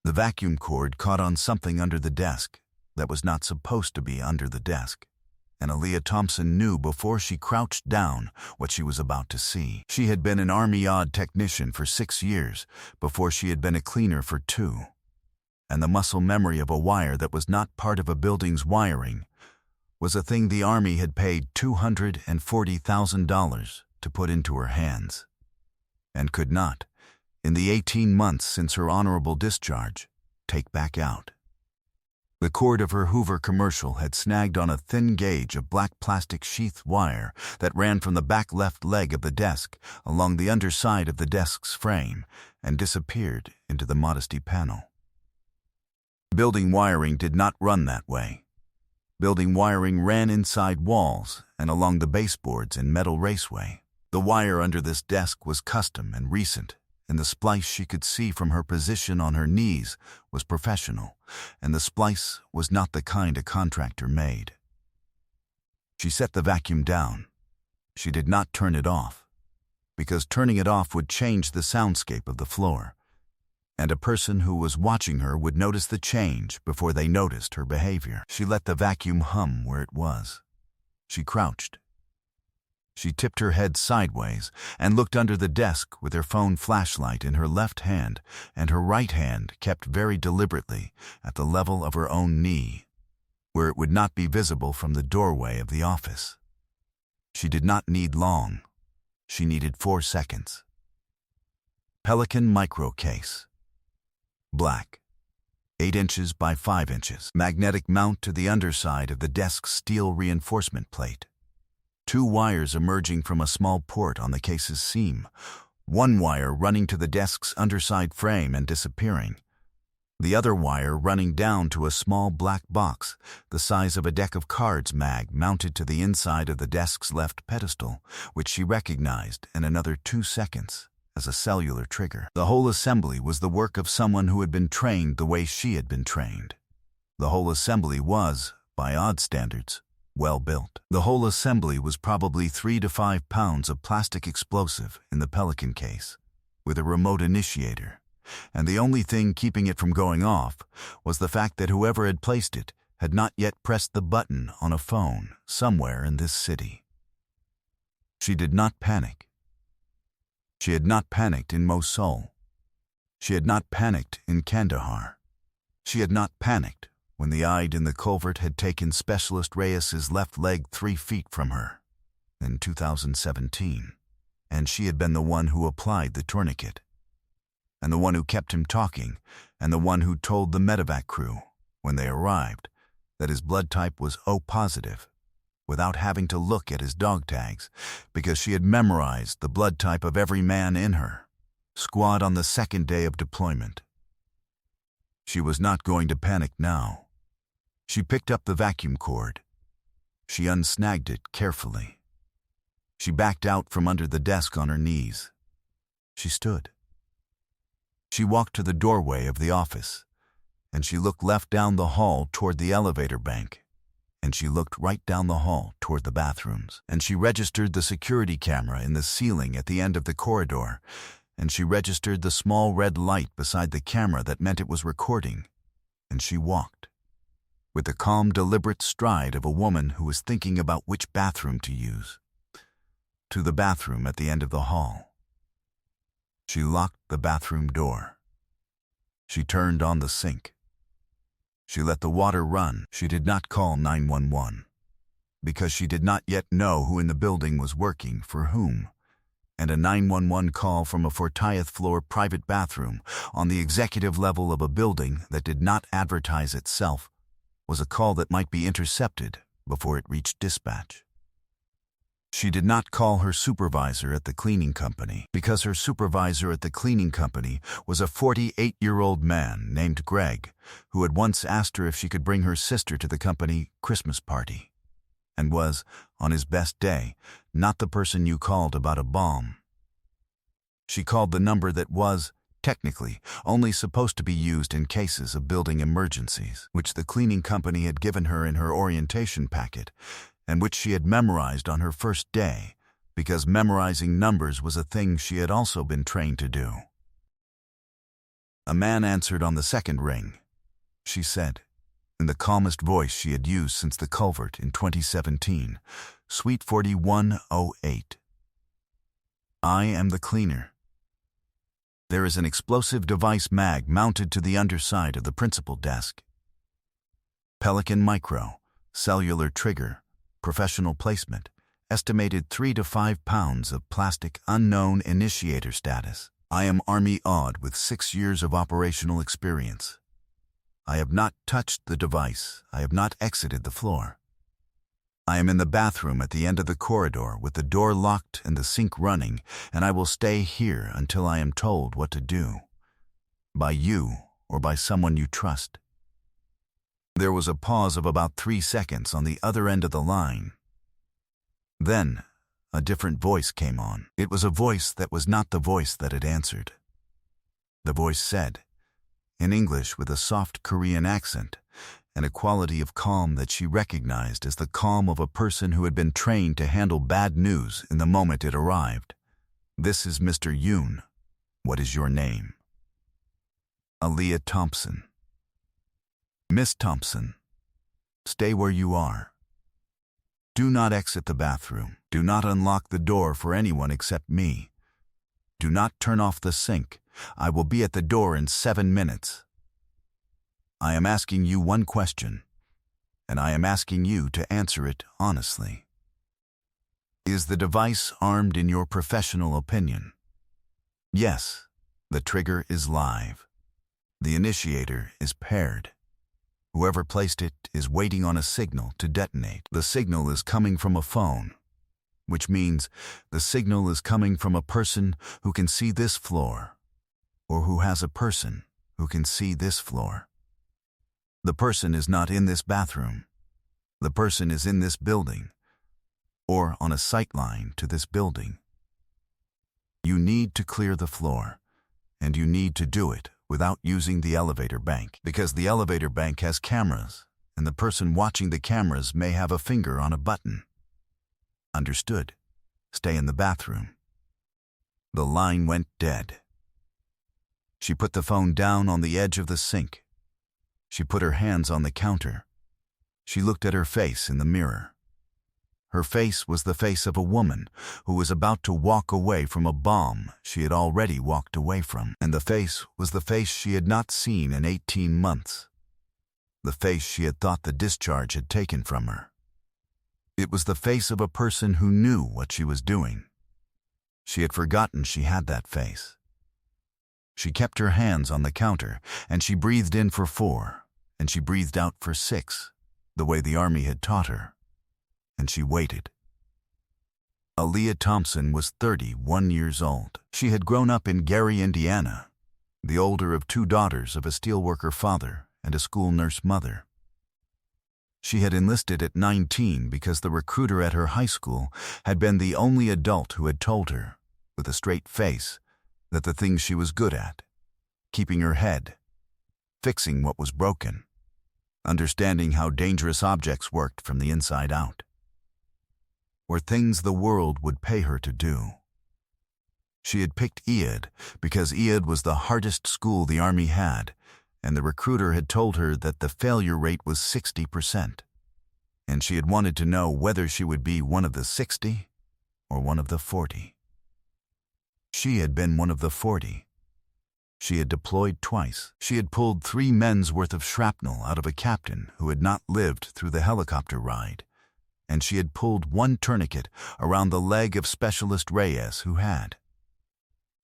The vacuum cord caught on something under the desk that was not supposed to be under the desk, and Aaliyah Thompson knew before she crouched down what she was about to see. She had been an Army yard technician for 6 years before she had been a cleaner for 2, and the muscle memory of a wire that was not part of a building's wiring was a thing the Army had paid $240,000 to put into her hands, and could not, in the 18 months since her honorable discharge, take back out. The cord of her Hoover commercial had snagged on a thin gauge of black plastic sheath wire that ran from the back left leg of the desk along the underside of the desk's frame and disappeared into the modesty panel. Building wiring did not run that way. Building wiring ran inside walls and along the baseboards in metal raceway. The wire under this desk was custom and recent, and the splice she could see from her position on her knees was professional, and the splice was not the kind a contractor made. She set the vacuum down. She did not turn it off, because turning it off would change the soundscape of the floor, and a person who was watching her would notice the change before they noticed her behavior. She let the vacuum hum where it was. She crouched. She tipped her head sideways and looked under the desk with her phone flashlight in her left hand and her right hand kept very deliberately at the level of her own knee, where it would not be visible from the doorway of the office. She did not need long. She needed 4 seconds. Pelican micro case. Black. 8 inches by 5 inches. Magnetic mount to the underside of the desk's steel reinforcement plate. 2 wires emerging from a small port on the case's seam. 1 wire running to the desk's underside frame and disappearing. The other wire running down to a small black box, the size of a deck of cards mag mounted to the inside of the desk's left pedestal, which she recognized in another 2 seconds as a cellular trigger. The whole assembly was the work of someone who had been trained the way she had been trained. The whole assembly was, by odd standards, well built. The whole assembly was probably 3 to 5 pounds of plastic explosive in the Pelican case, with a remote initiator, and the only thing keeping it from going off was the fact that whoever had placed it had not yet pressed the button on a phone somewhere in this city. She did not panic. She had not panicked in Mosul. She had not panicked in Kandahar. She had not panicked when the Eid in the culvert had taken Specialist Reyes's left leg 3 feet from her in 2017, and she had been the one who applied the tourniquet, and the one who kept him talking, and the one who told the medevac crew, when they arrived, that his blood type was O positive, without having to look at his dog tags, because she had memorized the blood type of every man in her squad on the 2nd day of deployment. She was not going to panic now. She picked up the vacuum cord. She unsnagged it carefully. She backed out from under the desk on her knees. She stood. She walked to the doorway of the office, and she looked left down the hall toward the elevator bank, and she looked right down the hall toward the bathrooms, and she registered the security camera in the ceiling at the end of the corridor, and she registered the small red light beside the camera that meant it was recording, and she walked, with the calm, deliberate stride of a woman who was thinking about which bathroom to use, to the bathroom at the end of the hall. She locked the bathroom door. She turned on the sink. She let the water run. She did not call 911, because she did not yet know who in the building was working for whom, and a 911 call from a 40th floor private bathroom on the executive level of a building that did not advertise itself was a call that might be intercepted before it reached dispatch. She did not call her supervisor at the cleaning company, because her supervisor at the cleaning company was a 48-year-old man named Greg, who had once asked her if she could bring her sister to the company Christmas party, and was, on his best day, not the person you called about a bomb. She called the number that was, technically, only supposed to be used in cases of building emergencies, which the cleaning company had given her in her orientation packet, and which she had memorized on her first day, because memorizing numbers was a thing she had also been trained to do. A man answered on the second ring, she said, in the calmest voice she had used since the culvert in 2017, Suite 4108. I am the cleaner. There is an explosive device mag mounted to the underside of the principal desk. Pelican Micro, cellular trigger, professional placement, estimated 3 to 5 pounds of plastic unknown initiator status. I am Army Odd with 6 years of operational experience. I have not touched the device. I have not exited the floor. I am in the bathroom at the end of the corridor with the door locked and the sink running, and I will stay here until I am told what to do. By you or by someone you trust. There was a pause of about 3 seconds on the other end of the line. Then, a different voice came on. It was a voice that was not the voice that had answered. The voice said, in English with a soft Korean accent, and a quality of calm that she recognized as the calm of a person who had been trained to handle bad news in the moment it arrived. This is Mr. Yoon. What is your name? Aaliyah Thompson. Miss Thompson, stay where you are. Do not exit the bathroom. Do not unlock the door for anyone except me. Do not turn off the sink. I will be at the door in 7 minutes. I am asking you one question, and I am asking you to answer it honestly. Is the device armed in your professional opinion? Yes, the trigger is live. The initiator is paired. Whoever placed it is waiting on a signal to detonate. The signal is coming from a phone, which means the signal is coming from a person who can see this floor, or who has a person who can see this floor. The person is not in this bathroom. The person is in this building, or on a sight line to this building. You need to clear the floor, and you need to do it without using the elevator bank, because the elevator bank has cameras, and the person watching the cameras may have a finger on a button. Understood. Stay in the bathroom. The line went dead. She put the phone down on the edge of the sink. She put her hands on the counter. She looked at her face in the mirror. Her face was the face of a woman who was about to walk away from a bomb she had already walked away from. And the face was the face she had not seen in 18 months. The face she had thought the discharge had taken from her. It was the face of a person who knew what she was doing. She had forgotten she had that face. She kept her hands on the counter, and she breathed in for 4, and she breathed out for 6, the way the Army had taught her. And she waited. Aaliyah Thompson was 31 years old. She had grown up in Gary, Indiana, the older of 2 daughters of a steelworker father and a school nurse mother. She had enlisted at 19 because the recruiter at her high school had been the only adult who had told her, with a straight face, that the things she was good at, keeping her head, fixing what was broken, understanding how dangerous objects worked from the inside out, were things the world would pay her to do. She had picked EAD because EAD was the hardest school the Army had, and the recruiter had told her that the failure rate was 60%, and she had wanted to know whether she would be one of the 60 or one of the 40. She had been one of the 40. She had deployed twice. She had pulled 3 men's worth of shrapnel out of a captain who had not lived through the helicopter ride, and she had pulled 1 tourniquet around the leg of Specialist Reyes who had.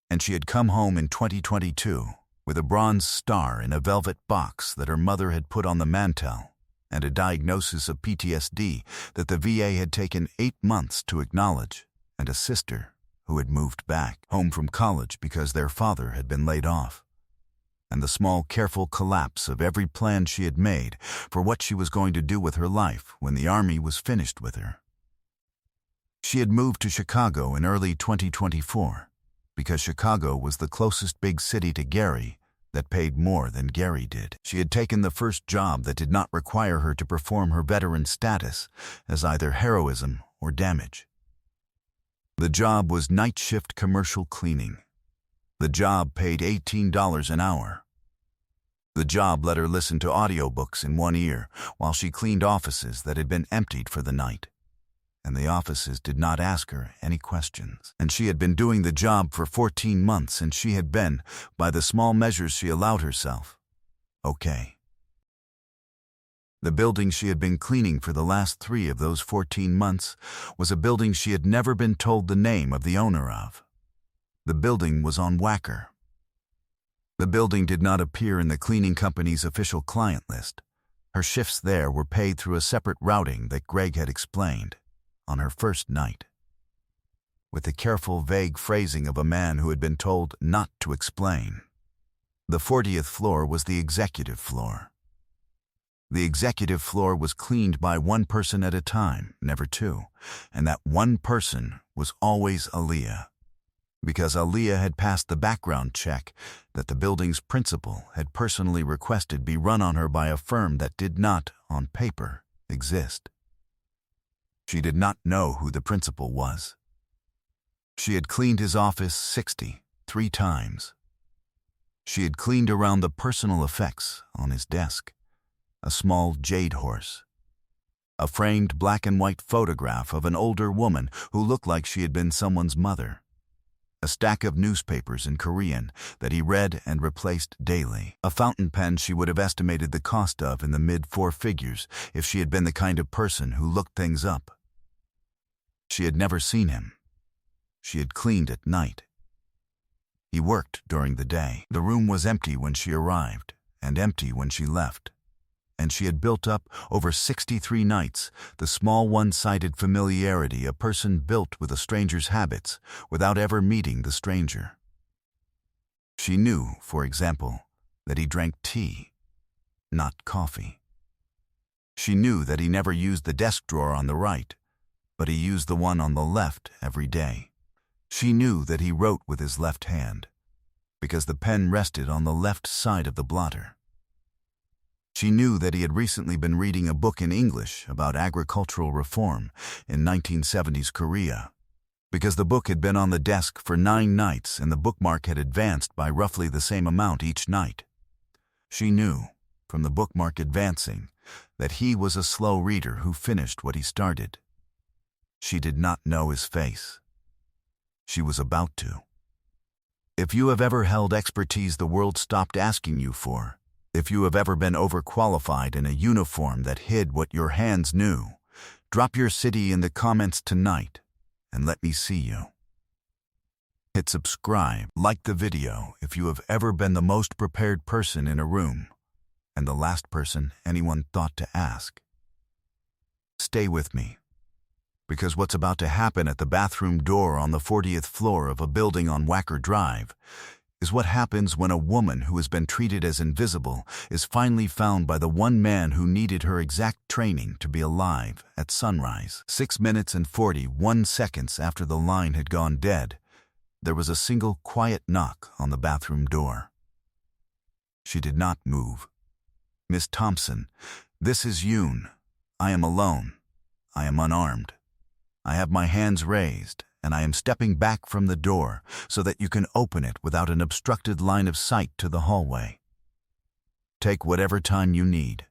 And she had come home in 2022 with a bronze star in a velvet box that her mother had put on the mantel, and a diagnosis of PTSD that the VA had taken 8 months to acknowledge, and a sister who had moved back home from college because their father had been laid off, and the small, careful collapse of every plan she had made for what she was going to do with her life when the Army was finished with her. She had moved to Chicago in early 2024 because Chicago was the closest big city to Gary that paid more than Gary did. She had taken the first job that did not require her to perform her veteran status as either heroism or damage. The job was night shift commercial cleaning. The job paid $18 an hour, The job let her listen to audiobooks in one ear while she cleaned offices that had been emptied for the night. And the offices did not ask her any questions. And she had been doing the job for 14 months, and she had been, by the small measures she allowed herself, okay. The building she had been cleaning for the last 3 of those 14 months was a building she had never been told the name of the owner of. The building was on Wacker. The building did not appear in the cleaning company's official client list. Her shifts there were paid through a separate routing that Greg had explained on her first night, with the careful, vague phrasing of a man who had been told not to explain. The 40th floor was the executive floor. The executive floor was cleaned by one person at a time, never 2, and that one person was always Aaliyah, because Aaliyah had passed the background check that the building's principal had personally requested be run on her by a firm that did not, on paper, exist. She did not know who the principal was. She had cleaned his office 63 times. She had cleaned around the personal effects on his desk, a small jade horse, a framed black and white photograph of an older woman who looked like she had been someone's mother, a stack of newspapers in Korean that he read and replaced daily, a fountain pen she would have estimated the cost of in the mid-4 figures if she had been the kind of person who looked things up. She had never seen him. She had cleaned at night. He worked during the day. The room was empty when she arrived, and empty when she left. And she had built up, over 63 nights, the small one-sided familiarity a person built with a stranger's habits without ever meeting the stranger. She knew, for example, that he drank tea, not coffee. She knew that he never used the desk drawer on the right, but he used the one on the left every day. She knew that he wrote with his left hand, because the pen rested on the left side of the blotter. She knew that he had recently been reading a book in English about agricultural reform in 1970s Korea, because the book had been on the desk for 9 nights and the bookmark had advanced by roughly the same amount each night. She knew, from the bookmark advancing, that he was a slow reader who finished what he started. She did not know his face. She was about to. If you have ever held expertise the world stopped asking you for, if you have ever been overqualified in a uniform that hid what your hands knew, drop your city in the comments tonight and let me see you. Hit subscribe, like the video if you have ever been the most prepared person in a room and the last person anyone thought to ask. Stay with me, because what's about to happen at the bathroom door on the 40th floor of a building on Wacker Drive is what happens when a woman who has been treated as invisible is finally found by the one man who needed her exact training to be alive at sunrise. 6 minutes and 41 seconds after the line had gone dead, there was a single quiet knock on the bathroom door. She did not move. "Miss Thompson, this is Yoon. I am alone. I am unarmed. I have my hands raised, and I am stepping back from the door so that you can open it without an obstructed line of sight to the hallway. Take whatever time you need."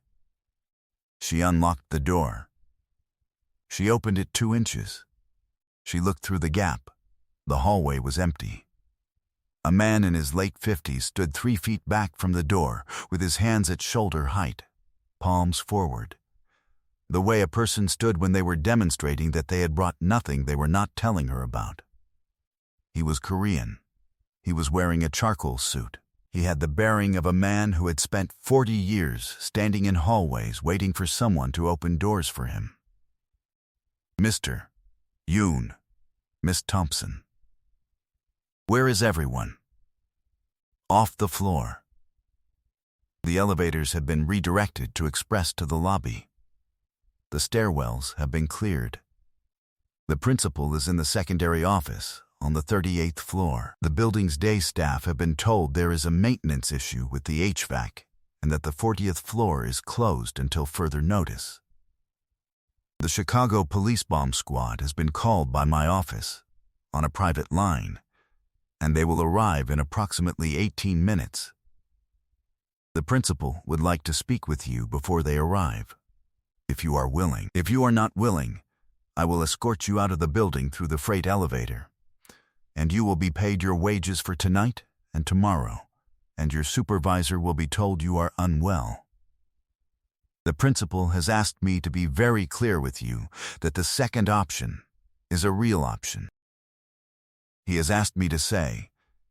She unlocked the door. She opened it 2 inches. She looked through the gap. The hallway was empty. A man in his late 50s stood 3 feet back from the door with his hands at shoulder height, palms forward, the way a person stood when they were demonstrating that they had brought nothing they were not telling her about. He was Korean. He was wearing a charcoal suit. He had the bearing of a man who had spent 40 years standing in hallways waiting for someone to open doors for him. "Mr. Yoon, Miss Thompson. Where is everyone?" "Off the floor." The elevators have been redirected to express to the lobby. The stairwells have been cleared. The principal is in the secondary office on the 38th floor. The building's day staff have been told there is a maintenance issue with the HVAC and that the 40th floor is closed until further notice. The Chicago Police Bomb Squad has been called by my office on a private line, and they will arrive in approximately 18 minutes. The principal would like to speak with you before they arrive, if you are willing. If you are not willing, I will escort you out of the building through the freight elevator, and you will be paid your wages for tonight and tomorrow, and your supervisor will be told you are unwell. The principal has asked me to be very clear with you that the second option is a real option. He has asked me to say,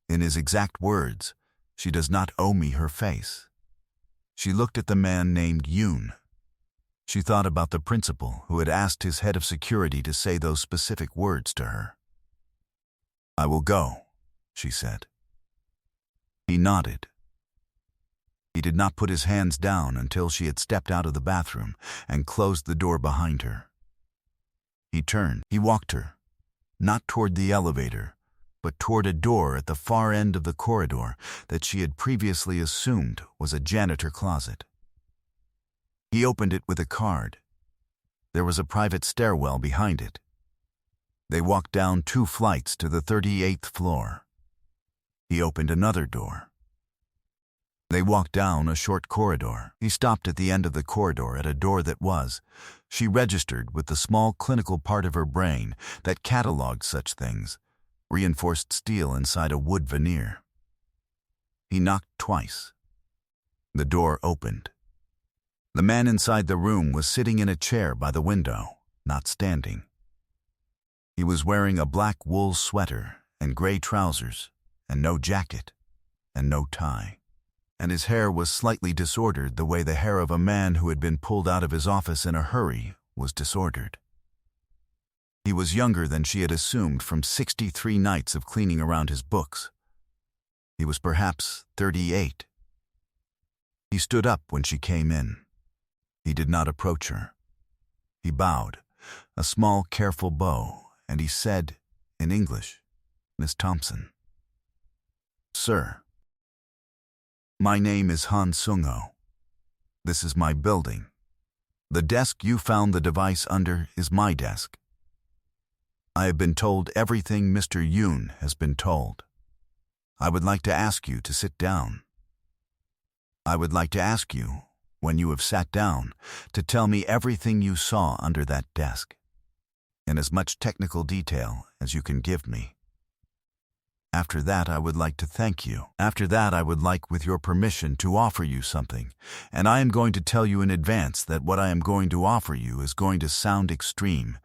in his exact words, she does not owe me her face. She looked at the man named Yoon. She thought about the principal who had asked his head of security to say those specific words to her. "I will go," she said. He nodded. He did not put his hands down until she had stepped out of the bathroom and closed the door behind her. He turned. He walked her, not toward the elevator, but toward a door at the far end of the corridor that she had previously assumed was a janitor closet. He opened it with a card. There was a private stairwell behind it. They walked down 2 flights to the 38th floor. He opened another door. They walked down a short corridor. He stopped at the end of the corridor at a door that was, she registered with the small clinical part of her brain that cataloged such things, reinforced steel inside a wood veneer. He knocked twice. The door opened. The man inside the room was sitting in a chair by the window, not standing. He was wearing a black wool sweater and gray trousers, and no jacket, and no tie. And his hair was slightly disordered the way the hair of a man who had been pulled out of his office in a hurry was disordered. He was younger than she had assumed from 63 nights of cleaning around his books. He was perhaps 38. He stood up when she came in. He did not approach her. He bowed, a small, careful bow, and he said, in English, "Miss Thompson." "Sir. My name is Han Sung-ho. This is my building. The desk you found the device under is my desk. I have been told everything Mr. Yoon has been told. I would like to ask you to sit down. I would like to ask you, when you have sat down, to tell me everything you saw under that desk, in as much technical detail as you can give me. After that, I would like to thank you. After that, I would like, with your permission, to offer you something, and I am going to tell you in advance that what I am going to offer you is going to sound extreme,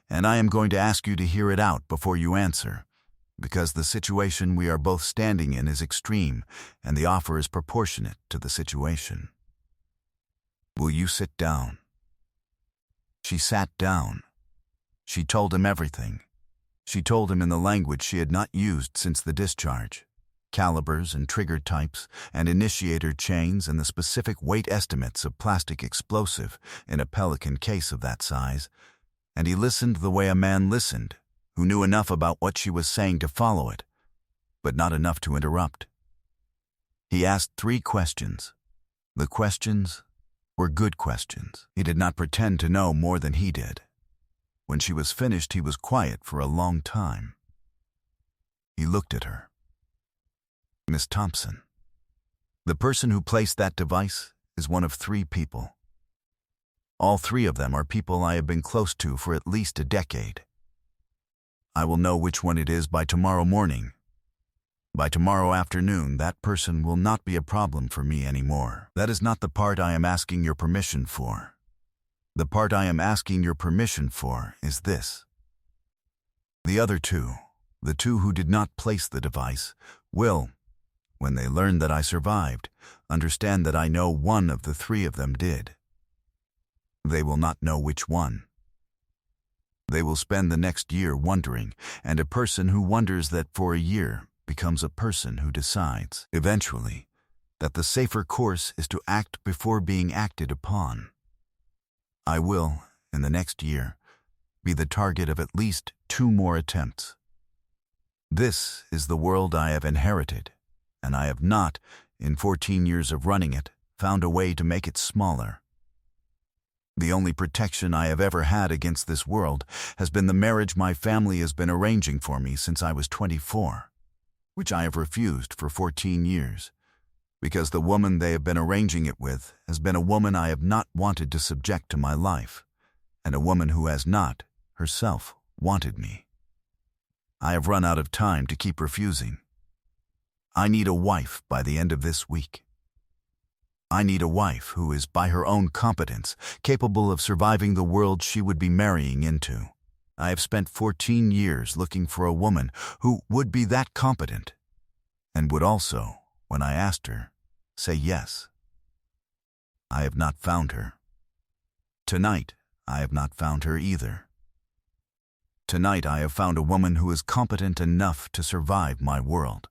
and I am going to ask you to hear it out before you answer, because the situation we are both standing in is extreme, and the offer is proportionate to the situation. Will you sit down?" She sat down. She told him everything. She told him in the language she had not used since the discharge, calibers and trigger types and initiator chains and the specific weight estimates of plastic explosive in a Pelican case of that size, and he listened the way a man listened, who knew enough about what she was saying to follow it, but not enough to interrupt. He asked 3 questions. The questions were good questions. He did not pretend to know more than he did. When she was finished, he was quiet for a long time. He looked at her. "Miss Thompson, the person who placed that device is one of 3 people. All 3 of them are people I have been close to for at least a decade. I will know which one it is by tomorrow morning. By tomorrow afternoon, that person will not be a problem for me anymore. That is not the part I am asking your permission for. The part I am asking your permission for is this. The other 2, the 2 who did not place the device, will, when they learn that I survived, understand that I know one of the 3 of them did. They will not know which one. They will spend the next year wondering, and a person who wonders that for a year becomes a person who decides, eventually, that the safer course is to act before being acted upon. I will, in the next year, be the target of at least 2 more attempts. This is the world I have inherited, and I have not, in 14 years of running it, found a way to make it smaller. The only protection I have ever had against this world has been the marriage my family has been arranging for me since I was 24, which I have refused for 14 years. because the woman they have been arranging it with has been a woman I have not wanted to subject to my life, and a woman who has not, herself, wanted me. I have run out of time to keep refusing. I need a wife by the end of this week. I need a wife who is, by her own competence, capable of surviving the world she would be marrying into. I have spent 14 years looking for a woman who would be that competent, and would also, when I asked her, say yes. I have not found her. Tonight, I have not found her either. Tonight I have found a woman who is competent enough to survive my world,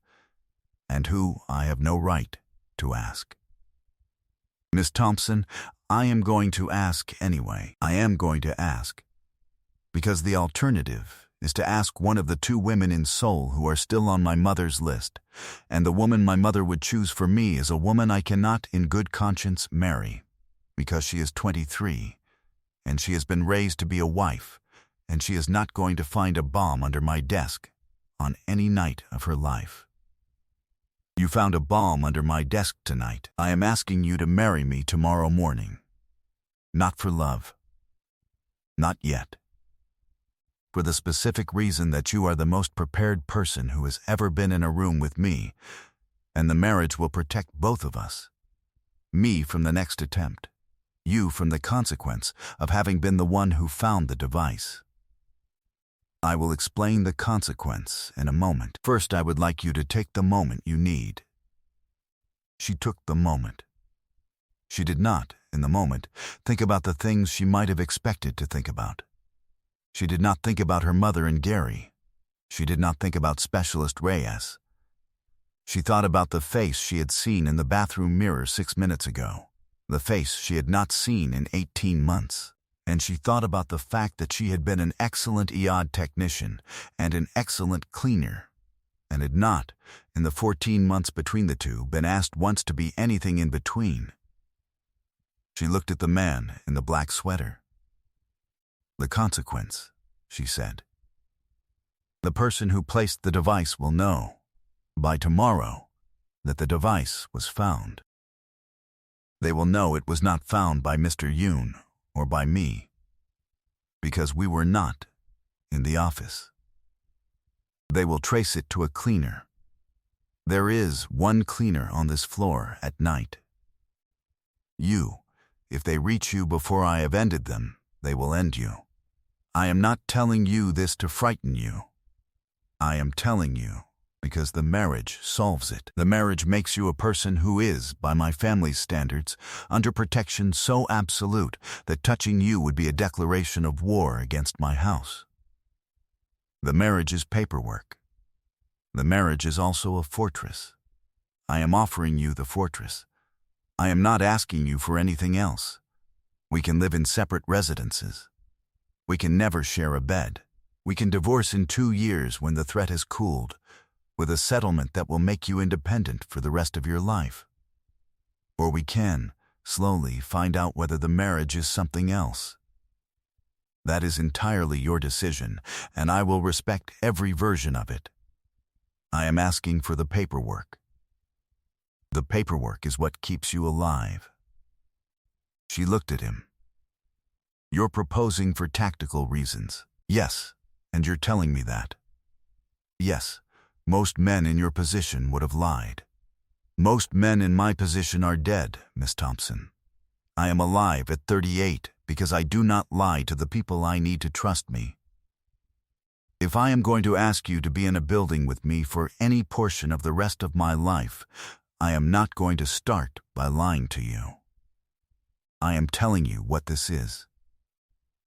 and who I have no right to ask. Miss Thompson, I am going to ask anyway. I am going to ask, because the alternative is to ask one of the 2 women in Seoul who are still on my mother's list, and the woman my mother would choose for me is a woman I cannot in good conscience marry, because she is 23, and she has been raised to be a wife, and she is not going to find a bomb under my desk on any night of her life. You found a bomb under my desk tonight. I am asking you to marry me tomorrow morning. Not for love. Not yet. For the specific reason that you are the most prepared person who has ever been in a room with me, and the marriage will protect both of us. Me from the next attempt. You from the consequence of having been the one who found the device. I will explain the consequence in a moment. First, I would like you to take the moment you need. She took the moment. She did not, in the moment, think about the things she might have expected to think about. She did not think about her mother and Gary. She did not think about Specialist Reyes. She thought about the face she had seen in the bathroom mirror 6 minutes ago, the face she had not seen in 18 months. And she thought about the fact that she had been an excellent iod technician and an excellent cleaner, and had not, in the 14 months between the two, been asked once to be anything in between. She looked at the man in the black sweater. The consequence, she said. The person who placed the device will know, by tomorrow, that the device was found. They will know it was not found by Mr. Yoon or by me, because we were not in the office. They will trace it to a cleaner. There is one cleaner on this floor at night. You, if they reach you before I have ended them, they will end you. I am not telling you this to frighten you. I am telling you because the marriage solves it. The marriage makes you a person who is, by my family's standards, under protection so absolute that touching you would be a declaration of war against my house. The marriage is paperwork. The marriage is also a fortress. I am offering you the fortress. I am not asking you for anything else. We can live in separate residences. We can never share a bed. We can divorce in 2 years when the threat has cooled, with a settlement that will make you independent for the rest of your life. Or we can, slowly, find out whether the marriage is something else. That is entirely your decision, and I will respect every version of it. I am asking for the paperwork. The paperwork is what keeps you alive. She looked at him. You're proposing for tactical reasons. Yes, and you're telling me that. Yes. Most men in your position would have lied. Most men in my position are dead, Miss Thompson. I am alive at 38 because I do not lie to the people I need to trust me. If I am going to ask you to be in a building with me for any portion of the rest of my life, I am not going to start by lying to you. I am telling you what this is.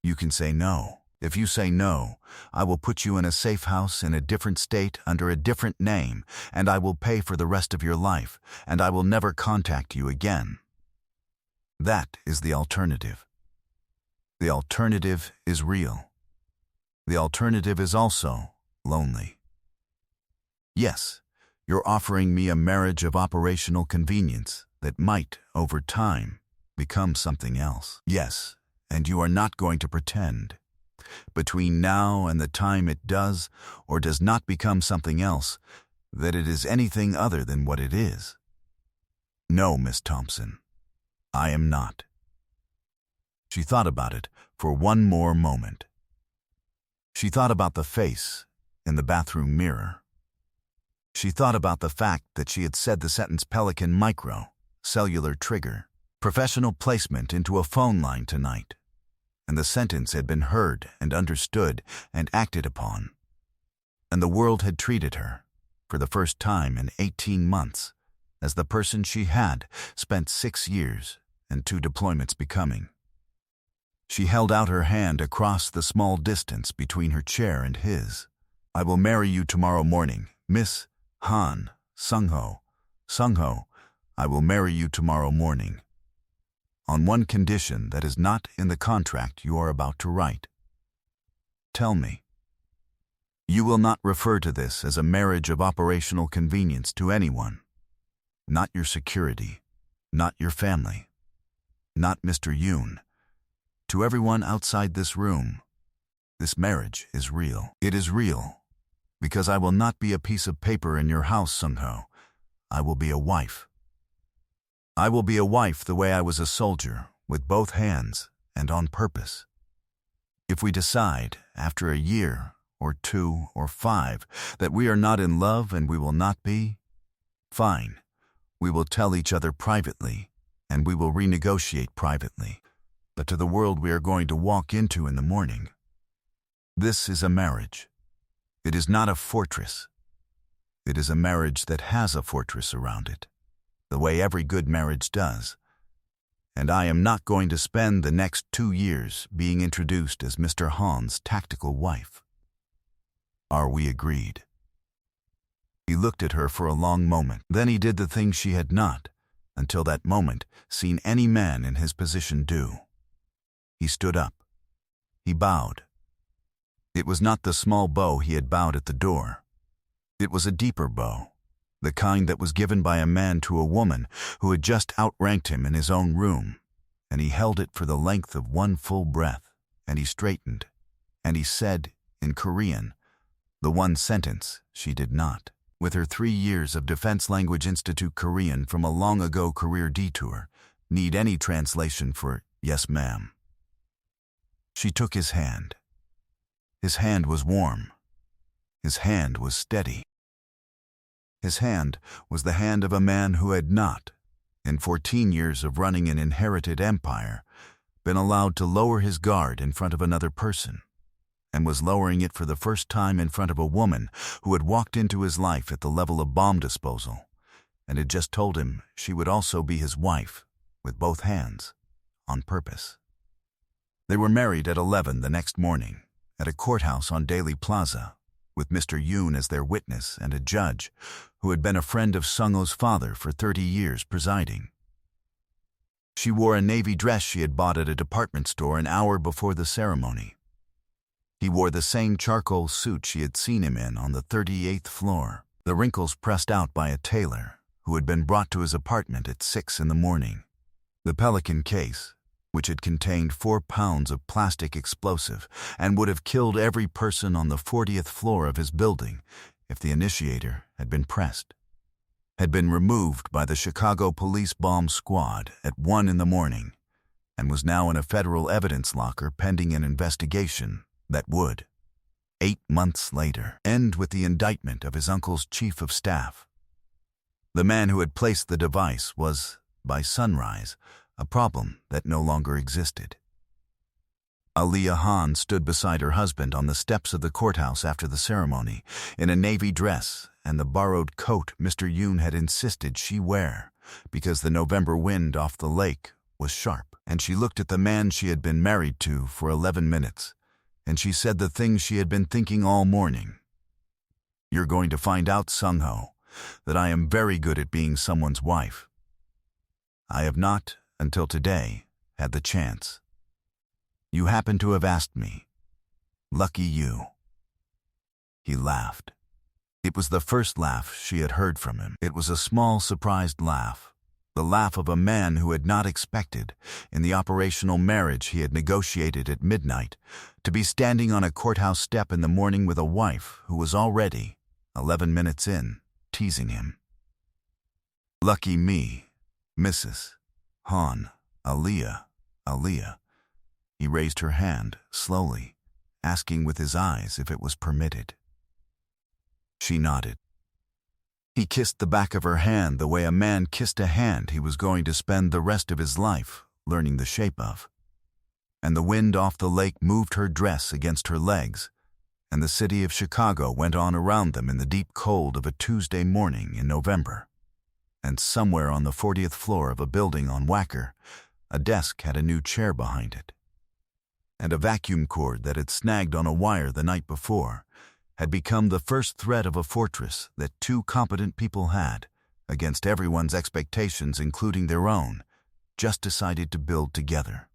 You can say no. If you say no, I will put you in a safe house in a different state under a different name, and I will pay for the rest of your life, and I will never contact you again. That is the alternative. The alternative is real. The alternative is also lonely. Yes, you're offering me a marriage of operational convenience that might, over time, become something else. Yes, and you are not going to pretend. Between now and the time it does or does not become something else, that it is anything other than what it is. No, Miss Thompson, I am not. She thought about it for one more moment. She thought about the face in the bathroom mirror. She thought about the fact that she had said the sentence Pelican Micro, cellular trigger, professional placement into a phone line tonight, and the sentence had been heard and understood and acted upon. And the world had treated her, for the first time in 18 months, as the person she had spent 6 years and 2 deployments becoming. She held out her hand across the small distance between her chair and his. I will marry you tomorrow morning, Miss Han Sung-ho. Sung-ho, I will marry you tomorrow morning. On one condition that is not in the contract you are about to write. Tell me. You will not refer to this as a marriage of operational convenience to anyone. Not your security, not your family, not Mr. Yoon. To everyone outside this room, this marriage is real. It is real, because I will not be a piece of paper in your house, Sung-ho. I will be a wife. I will be a wife the way I was a soldier, with both hands and on purpose. If we decide, after a year, or 2, or 5, that we are not in love and we will not be, fine. We will tell each other privately, and we will renegotiate privately. But to the world we are going to walk into in the morning, this is a marriage. It is not a fortress. It is a marriage that has a fortress around it, the way every good marriage does. And I am not going to spend the next 2 years being introduced as Mr. Han's tactical wife. Are we agreed? He looked at her for a long moment. Then he did the thing she had not, until that moment, seen any man in his position do. He stood up. He bowed. It was not the small bow he had bowed at the door. It was a deeper bow, the kind that was given by a man to a woman who had just outranked him in his own room, and he held it for the length of one full breath, and he straightened, and he said, in Korean, the one sentence she did not. With her 3 years of Defense Language Institute Korean from a long-ago career detour, need any translation for yes, ma'am. She took his hand. His hand was warm. His hand was steady. His hand was the hand of a man who had not, in 14 years of running an inherited empire, been allowed to lower his guard in front of another person, and was lowering it for the first time in front of a woman who had walked into his life at the level of bomb disposal, and had just told him she would also be his wife, with both hands, on purpose. They were married at 11 the next morning, at a courthouse on Daly Plaza, with Mr. Yoon as their witness and a judge who had been a friend of Sung-ho's father for 30 years presiding. She wore a navy dress she had bought at a department store an hour before the ceremony. He wore the same charcoal suit she had seen him in on the 38th floor, the wrinkles pressed out by a tailor who had been brought to his apartment at 6 in the morning. The Pelican case, which had contained 4 pounds of plastic explosive and would have killed every person on the 40th floor of his building if the initiator had been pressed, had been removed by the Chicago Police Bomb Squad at 1 in the morning and was now in a federal evidence locker pending an investigation that would, 8 months later, end with the indictment of his uncle's chief of staff. The man who had placed the device was, by sunrise, a problem that no longer existed. Aliyah Han stood beside her husband on the steps of the courthouse after the ceremony, in a navy dress and the borrowed coat Mr. Yoon had insisted she wear, because the November wind off the lake was sharp. And she looked at the man she had been married to for 11 minutes, and she said the thing she had been thinking all morning. You're going to find out, Sung-ho, that I am very good at being someone's wife. I have not, until today, had the chance. You happen to have asked me. Lucky you. He laughed. It was the first laugh she had heard from him. It was a small, surprised laugh, the laugh of a man who had not expected, in the operational marriage he had negotiated at midnight, to be standing on a courthouse step in the morning with a wife who was already, 11 minutes in, teasing him. Lucky me, Mrs. Han, Aaliyah. He raised her hand, slowly, asking with his eyes if it was permitted. She nodded. He kissed the back of her hand the way a man kissed a hand he was going to spend the rest of his life learning the shape of. And the wind off the lake moved her dress against her legs, and the city of Chicago went on around them in the deep cold of a Tuesday morning in November. And somewhere on the 40th floor of a building on Wacker, a desk had a new chair behind it. And a vacuum cord that had snagged on a wire the night before had become the first threat of a fortress that two competent people had, against everyone's expectations including their own, just decided to build together.